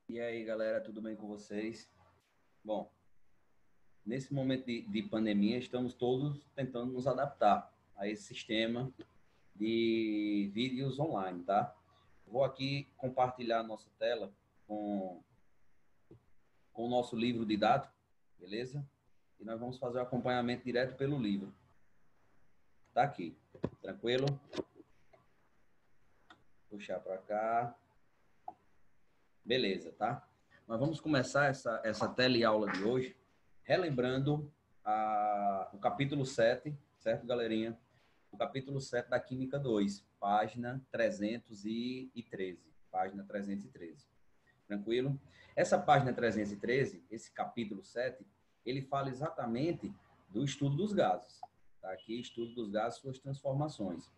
E aí, galera, tudo bem com vocês? Bom, nesse momento de pandemia, estamos todos tentando nos adaptar a esse sistema de vídeos online, tá? Vou aqui compartilhar a nossa tela com, com o nosso livro didático, beleza? E nós vamos fazer o acompanhamento direto pelo livro. Tá aqui, tranquilo? Puxar para cá. Beleza, tá? Nós vamos começar essa teleaula de hoje relembrando o capítulo 7, certo, galerinha? O capítulo 7 da Química 2, página 313. Página 313. Tranquilo? Essa página 313, esse capítulo 7, ele fala exatamente do estudo dos gases. Tá aqui, estudo dos gases e suas transformações.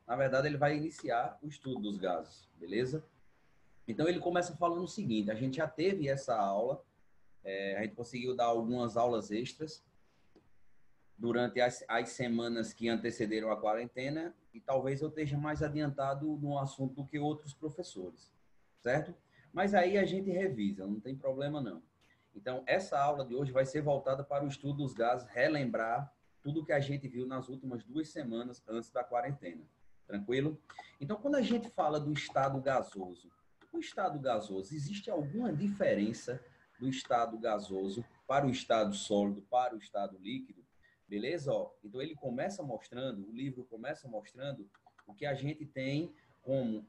Na verdade, ele vai iniciar o estudo dos gases, beleza? Então, ele começa falando o seguinte, a gente já teve essa aula, a gente conseguiu dar algumas aulas extras durante as semanas que antecederam a quarentena e talvez eu esteja mais adiantado no assunto do que outros professores, certo? Mas aí a gente revisa, não tem problema não. Então, essa aula de hoje vai ser voltada para o estudo dos gases, relembrar tudo que a gente viu nas últimas 2 semanas antes da quarentena. Tranquilo? Então, quando a gente fala do estado gasoso, o estado gasoso, existe alguma diferença do estado gasoso para o estado sólido, para o estado líquido? Beleza? Ó, então ele começa mostrando, o livro começa mostrando o que a gente tem como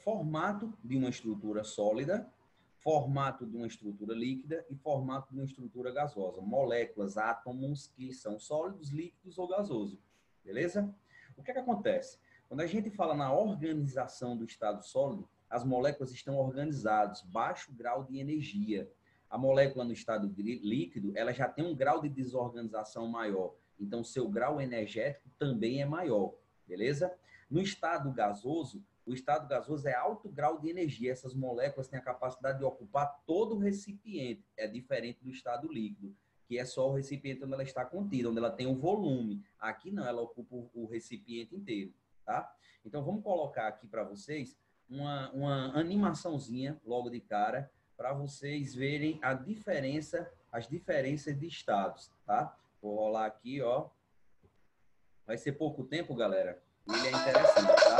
formato de uma estrutura sólida, formato de uma estrutura líquida e formato de uma estrutura gasosa. Moléculas, átomos que são sólidos, líquidos ou gasosos. Beleza? O que acontece? Quando a gente fala na organização do estado sólido, as moléculas estão organizadas, baixo grau de energia. A molécula no estado líquido, ela já tem um grau de desorganização maior. Então, seu grau energético também é maior. Beleza? No estado gasoso, o estado gasoso é alto grau de energia. Essas moléculas têm a capacidade de ocupar todo o recipiente. É diferente do estado líquido, que é só o recipiente onde ela está contida, onde ela tem o volume. Aqui não, ela ocupa o recipiente inteiro, tá? Então, vamos colocar aqui para vocês uma animaçãozinha logo de cara, para vocês verem as diferenças de estados, tá? Vou rolar aqui, ó. Vai ser pouco tempo, galera. E ele é interessante, tá?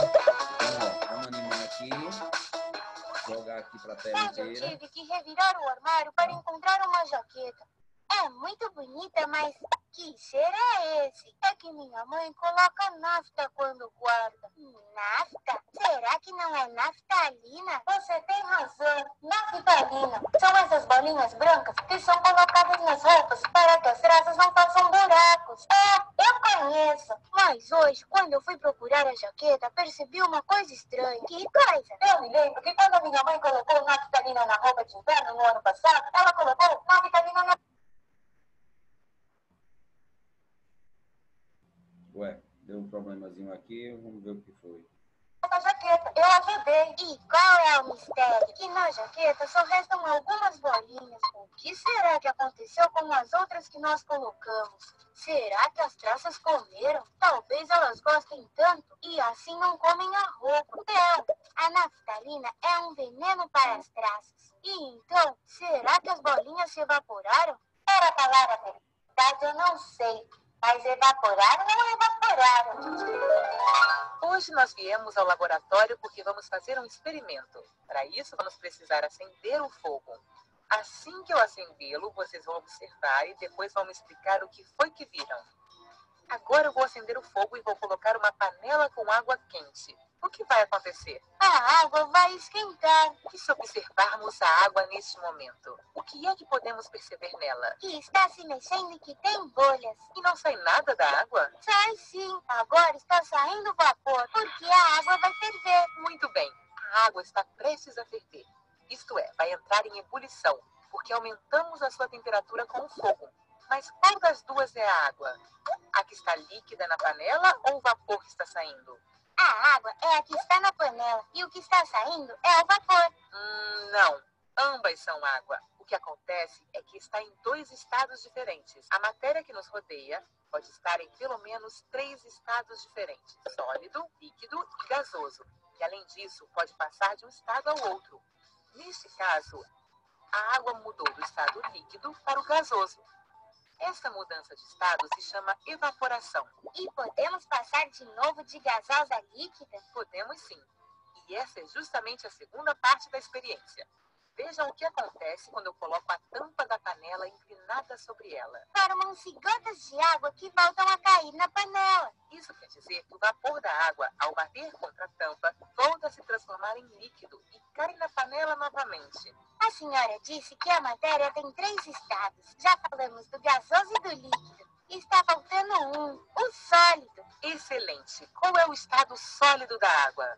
Então, ó, vamos animar aqui. Jogar aqui para a tela inteira. Eu tive que revirar o armário para encontrar uma jaqueta. É muito bonita, mas que cheiro é esse? É que minha mãe coloca nafta quando guarda. Nafta? Será que não é naftalina? Você tem razão, naftalina. São essas bolinhas brancas que são colocadas nas roupas para que as traças não façam buracos. Eu conheço. Mas hoje, quando eu fui procurar a jaqueta, percebi uma coisa estranha. Que coisa? Eu me lembro que quando a minha mãe colocou naftalina na roupa de inverno no ano passado, ela colocou naftalina na... Ué, deu um problemazinho aqui, vamos ver o que foi. A jaqueta, eu ajudei. E qual é o mistério? Que na jaqueta só restam algumas bolinhas. O que será que aconteceu com as outras que nós colocamos? Será que as traças comeram? Talvez elas gostem tanto e assim não comem a roupa. Não, a naftalina é um veneno para as traças. E então, será que as bolinhas se evaporaram? Para falar a verdade, eu não sei. Mas evaporaram ou evaporaram? Hoje nós viemos ao laboratório porque vamos fazer um experimento. Para isso, vamos precisar acender o fogo. Assim que eu acendê-lo, vocês vão observar e depois vão me explicar o que foi que viram. Agora eu vou acender o fogo e vou colocar uma panela com água quente. O que vai acontecer? A água vai esquentar. E se observarmos a água neste momento? O que é que podemos perceber nela? Que está se mexendo e que tem bolhas. E não sai nada da água? Sai sim. Agora está saindo vapor, porque a água vai ferver. Muito bem. A água está prestes a ferver. Isto é, vai entrar em ebulição, porque aumentamos a sua temperatura com o fogo. Mas qual das duas é a água? A que está líquida na panela ou o vapor que está saindo? A água é a que está na panela e o que está saindo é o vapor. Não, ambas são água. O que acontece é que está em 2 estados diferentes. A matéria que nos rodeia pode estar em pelo menos 3 estados diferentes: sólido, líquido e gasoso. E além disso, pode passar de um estado ao outro. Neste caso, a água mudou do estado líquido para o gasoso. Essa mudança de estado se chama evaporação. E podemos passar de novo de gasosa a líquida? Podemos sim. E essa é justamente a segunda parte da experiência. Vejam o que acontece quando eu coloco a tampa da panela inclinada sobre ela. Formam-se gotas de água que voltam a cair na panela. Isso quer dizer que o vapor da água, ao bater contra a tampa, volta a se transformar em líquido e cai na panela novamente. A senhora disse que a matéria tem 3 estados. Já falamos do gasoso e do líquido. Está faltando um, o sólido. Excelente! Qual é o estado sólido da água?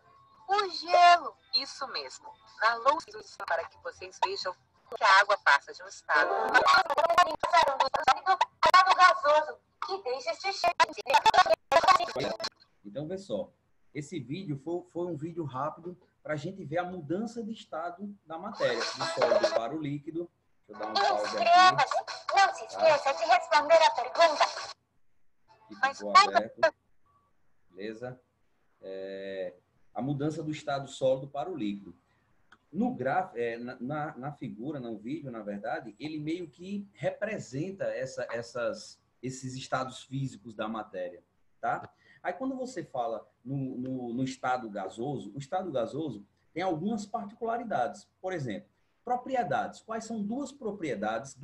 O gelo. Isso mesmo. Na louça para que vocês vejam que a água passa de um estado do gasoso, que deixa esse cheiro. Então, vê só. Esse vídeo foi um vídeo rápido para a gente ver a mudança de estado da matéria, do sólido para o líquido. Deixa eu dar uma pausa aqui. Inscreva-se. Não se esqueça de responder a pergunta. Que ficou aberto. Beleza? A mudança do estado sólido para o líquido. No gráfico, na figura, no vídeo, na verdade, ele meio que representa esses estados físicos da matéria, tá? Aí, quando você fala no estado gasoso, o estado gasoso tem algumas particularidades. Por exemplo, propriedades. Quais são duas propriedades,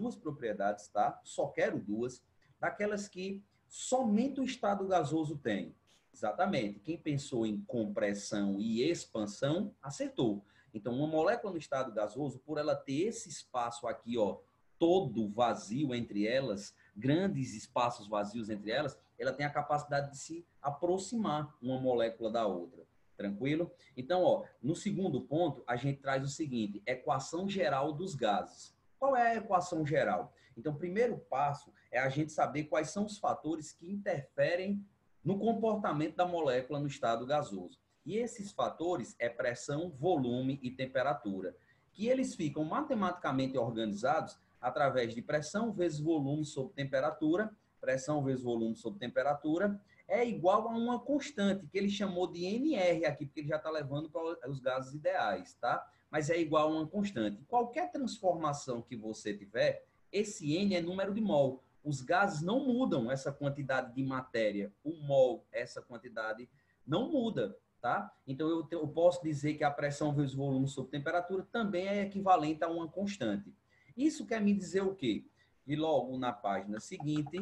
tá? Só quero duas, daquelas que somente o estado gasoso tem. Exatamente. Quem pensou em compressão e expansão, acertou. Então, uma molécula no estado gasoso, por ela ter esse espaço aqui, ó, todo vazio entre elas, grandes espaços vazios entre elas, ela tem a capacidade de se aproximar uma molécula da outra. Tranquilo? Então, ó, no segundo ponto, a gente traz o seguinte, equação geral dos gases. Qual é a equação geral? Então, o primeiro passo é a gente saber quais são os fatores que interferem no comportamento da molécula no estado gasoso. E esses fatores é pressão, volume e temperatura, que eles ficam matematicamente organizados através de pressão vezes volume sobre temperatura. Pressão vezes volume sobre temperatura é igual a uma constante, que ele chamou de NR aqui, porque ele já está levando para os gases ideais, tá? Mas é igual a uma constante. Qualquer transformação que você tiver, esse N é número de mol. Os gases não mudam essa quantidade de matéria. O mol, essa quantidade, não muda. Tá? Então, eu posso dizer que a pressão vezes volume sobre temperatura também é equivalente a uma constante. Isso quer me dizer o quê? E logo na página seguinte,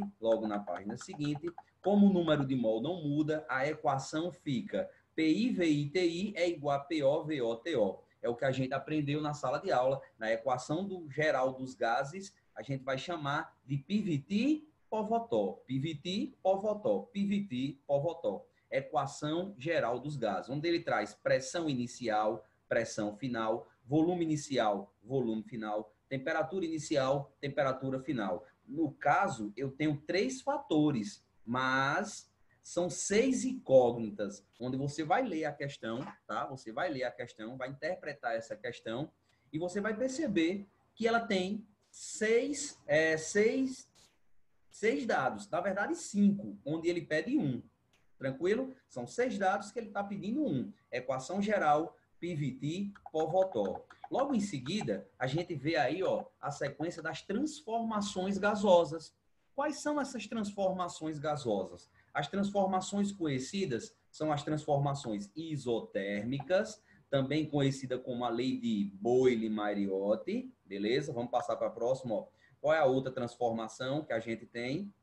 como o número de mol não muda, a equação fica PI-VI-TI é igual a PO-VO-TO. É o que a gente aprendeu na sala de aula. Na equação geral dos gases, a gente vai chamar de PVT, POVOTO. PVT, POVOTO. PVT, POVOTO. Equação geral dos gases, onde ele traz pressão inicial, pressão final, volume inicial, volume final, temperatura inicial, temperatura final. No caso, eu tenho 3 fatores, mas são 6 incógnitas, onde você vai ler a questão, tá? Você vai ler a questão, vai interpretar essa questão e você vai perceber que ela tem 6 dados, na verdade 5, onde ele pede 1. Tranquilo? São 6 dados que ele está pedindo 1. Equação geral, PVT, POVOTO. Logo em seguida, a gente vê aí, ó, a sequência das transformações gasosas. Quais são essas transformações gasosas? As transformações conhecidas são as transformações isotérmicas, também conhecida como a lei de Boyle-Mariotti. Beleza? Vamos passar para a próxima. Ó. Qual é a outra transformação que a gente tem?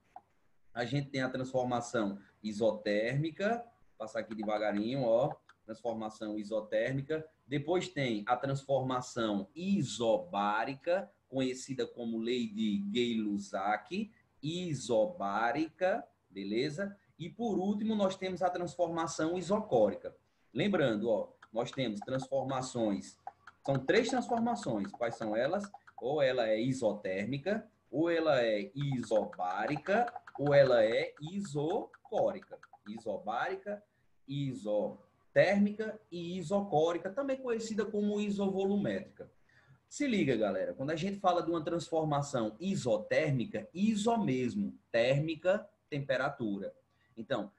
A gente tem a transformação isotérmica, vou passar aqui devagarinho, ó, transformação isotérmica. Depois tem a transformação isobárica, conhecida como lei de Gay-Lussac, isobárica, beleza? E por último, nós temos a transformação isocórica. Lembrando, ó, nós temos transformações, são 3 transformações. Quais são elas? Ou ela é isotérmica, ou ela é isobárica, ou ela é isocórica. Isobárica, isotérmica e isocórica, também conhecida como isovolumétrica. Se liga, galera, quando a gente fala de uma transformação isotérmica, iso mesmo, térmica, temperatura. Então,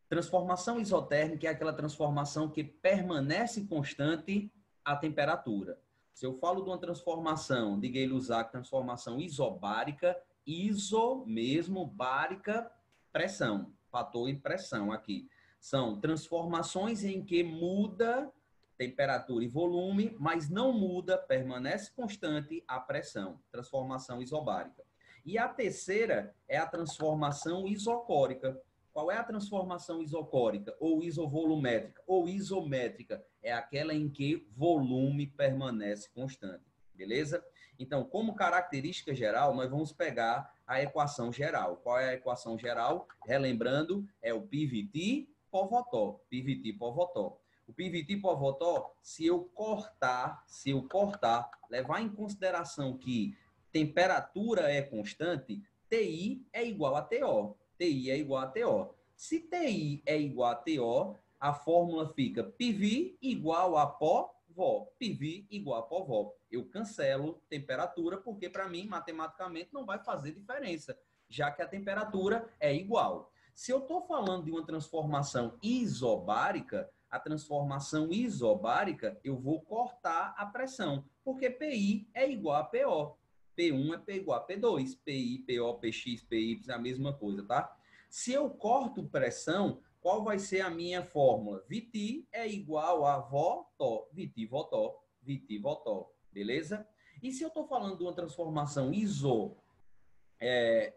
transformação isotérmica é aquela transformação que permanece constante a temperatura. Se eu falo de uma transformação de Gay-Lussac, transformação isobárica, iso mesmo, bárica, pressão, fator e pressão aqui. São transformações em que muda temperatura e volume, mas não muda, permanece constante a pressão. Transformação isobárica. E a terceira é a transformação isocórica. Qual é a transformação isocórica? Ou isovolumétrica? Ou isométrica? É aquela em que volume permanece constante. Beleza? Então, como característica geral, nós vamos pegar a equação geral. Qual é a equação geral? Relembrando, é o PVT por Votó. PVT por Votó. O PVT por Votó, se eu cortar, levar em consideração que temperatura é constante, TI é igual a TO. TI é igual a TO. Se TI é igual a TO, a fórmula fica PV igual a POV. PV igual a POV. Eu cancelo temperatura porque, para mim, matematicamente, não vai fazer diferença, já que a temperatura é igual. Se eu estou falando de uma transformação isobárica, a transformação isobárica, eu vou cortar a pressão, porque PI é igual a PO. P1 é igual a P2. PI, PO, PX, PY é a mesma coisa, tá? Se eu corto pressão, qual vai ser a minha fórmula? VT é igual a Votó. VT, Votó. VT, Votó. Beleza? E se eu estou falando de uma transformação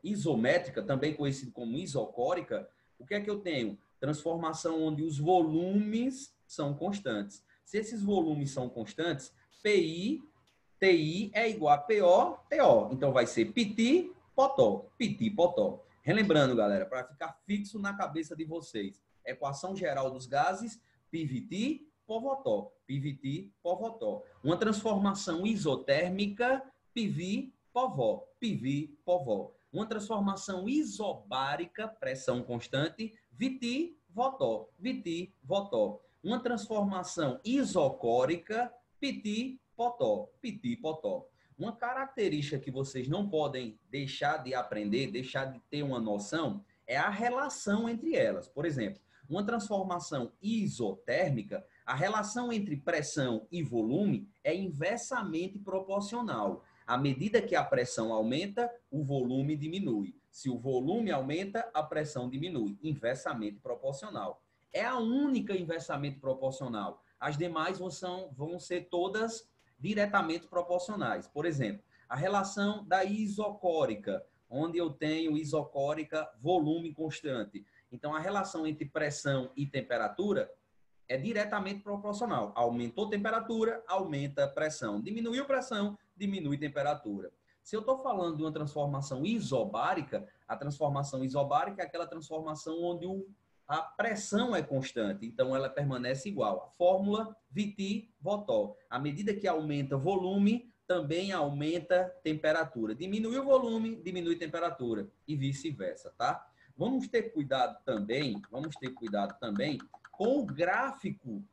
isométrica, também conhecido como isocórica, o que é que eu tenho? Transformação onde os volumes são constantes. Se esses volumes são constantes, TI é igual a PO, TO. Então vai ser PT, Potó. PT, Potó. Relembrando, galera, para ficar fixo na cabeça de vocês. Equação geral dos gases, PVT por Votó. PVT por Votó. Uma transformação isotérmica, PV por Vó. PV por Vó. Uma transformação isobárica, pressão constante, VT, Votó. VT, Votó. Uma transformação isocórica, PT, Potó. PT, Potó. Uma característica que vocês não podem deixar de aprender, deixar de ter uma noção, é a relação entre elas. Por exemplo, uma transformação isotérmica, a relação entre pressão e volume é inversamente proporcional. À medida que a pressão aumenta, o volume diminui. Se o volume aumenta, a pressão diminui. Inversamente proporcional. É a única inversamente proporcional. As demais vão ser todas diretamente proporcionais. Por exemplo, a relação da isocórica, onde eu tenho isocórica volume constante. Então, a relação entre pressão e temperatura é diretamente proporcional. Aumentou temperatura, aumenta pressão. Diminuiu pressão, diminui temperatura. Se eu estou falando de uma transformação isobárica, a transformação isobárica é aquela transformação onde a pressão é constante, então ela permanece igual. A fórmula VT, Votó. À medida que aumenta volume, também aumenta temperatura. Diminui o volume, diminui temperatura e vice-versa, tá? Vamos ter cuidado também com o gráfico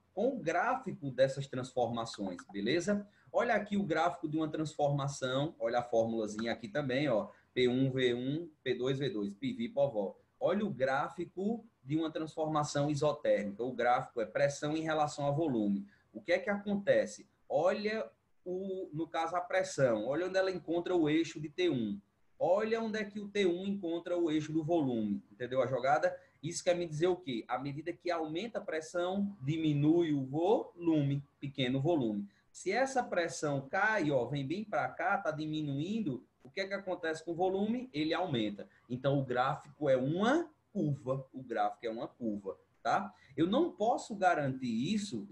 dessas transformações, beleza? Olha aqui o gráfico de uma transformação, olha a formulazinha aqui também, ó, P1, V1, P2, V2, PV, POV. Olha o gráfico de uma transformação isotérmica. O gráfico é pressão em relação a volume. O que é que acontece? Olha, no caso, a pressão. Olha onde ela encontra o eixo de T1. Olha onde é que o T1 encontra o eixo do volume. Entendeu a jogada? Isso quer me dizer o quê? À medida que aumenta a pressão, diminui o volume, pequeno volume. Se essa pressão cai, ó, vem bem para cá, está diminuindo, o que é que acontece com o volume? Ele aumenta. Então, o gráfico é uma curva. O gráfico é uma curva, tá? Eu não posso garantir isso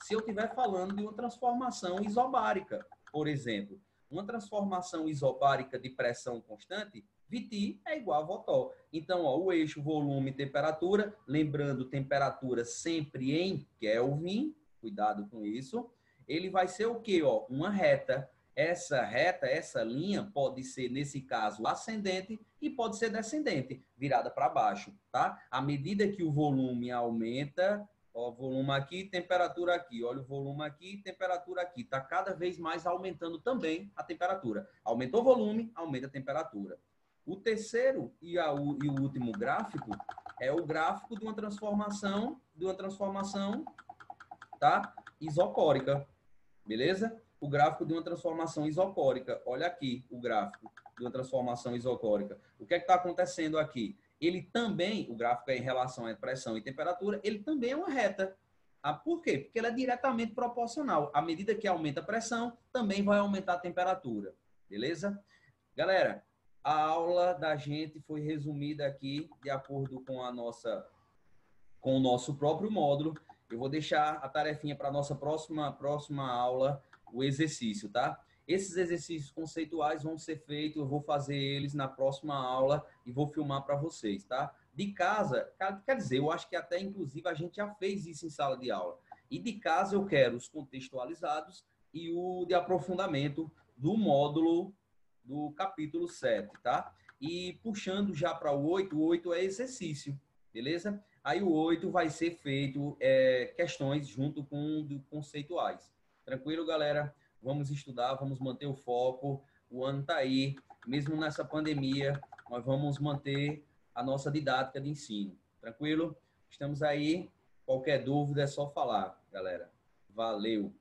se eu estiver falando de uma transformação isobárica. Por exemplo, uma transformação isobárica de pressão constante, VT é igual a Votó. Então, ó, o eixo volume e temperatura, lembrando temperatura sempre em Kelvin, cuidado com isso, ele vai ser o quê? Ó, uma reta. Essa linha pode ser, nesse caso, ascendente e pode ser descendente, virada para baixo, tá? À medida que o volume aumenta, ó, volume aqui, temperatura aqui, olha o volume aqui, temperatura aqui, tá cada vez mais aumentando também a temperatura. Aumentou o volume, aumenta a temperatura. O terceiro e o último gráfico é o gráfico de uma transformação, tá? Isocórica. beleza? O gráfico de uma transformação isocórica. Olha aqui o gráfico de uma transformação isocórica. O que é que está acontecendo aqui? Ele também, o gráfico é em relação à pressão e temperatura, ele também é uma reta. Ah, por quê? Porque ele é diretamente proporcional. À medida que aumenta a pressão, também vai aumentar a temperatura. Beleza? Galera, a aula da gente foi resumida aqui de acordo com com o nosso próprio módulo. Eu vou deixar a tarefinha para a nossa próxima aula, o exercício, tá? Esses exercícios conceituais vão ser feitos, eu vou fazer eles na próxima aula e vou filmar para vocês, tá? De casa, quer dizer, eu acho que até inclusive a gente já fez isso em sala de aula. E de casa eu quero os contextualizados e o de aprofundamento do módulo do capítulo 7, tá? E puxando já para o 8 é exercício, beleza? Aí o 8 vai ser feito questões junto com conceituais. Tranquilo, galera? Vamos estudar, vamos manter o foco. O ano está aí. Mesmo nessa pandemia, nós vamos manter a nossa didática de ensino. Tranquilo? Estamos aí. Qualquer dúvida é só falar, galera. Valeu!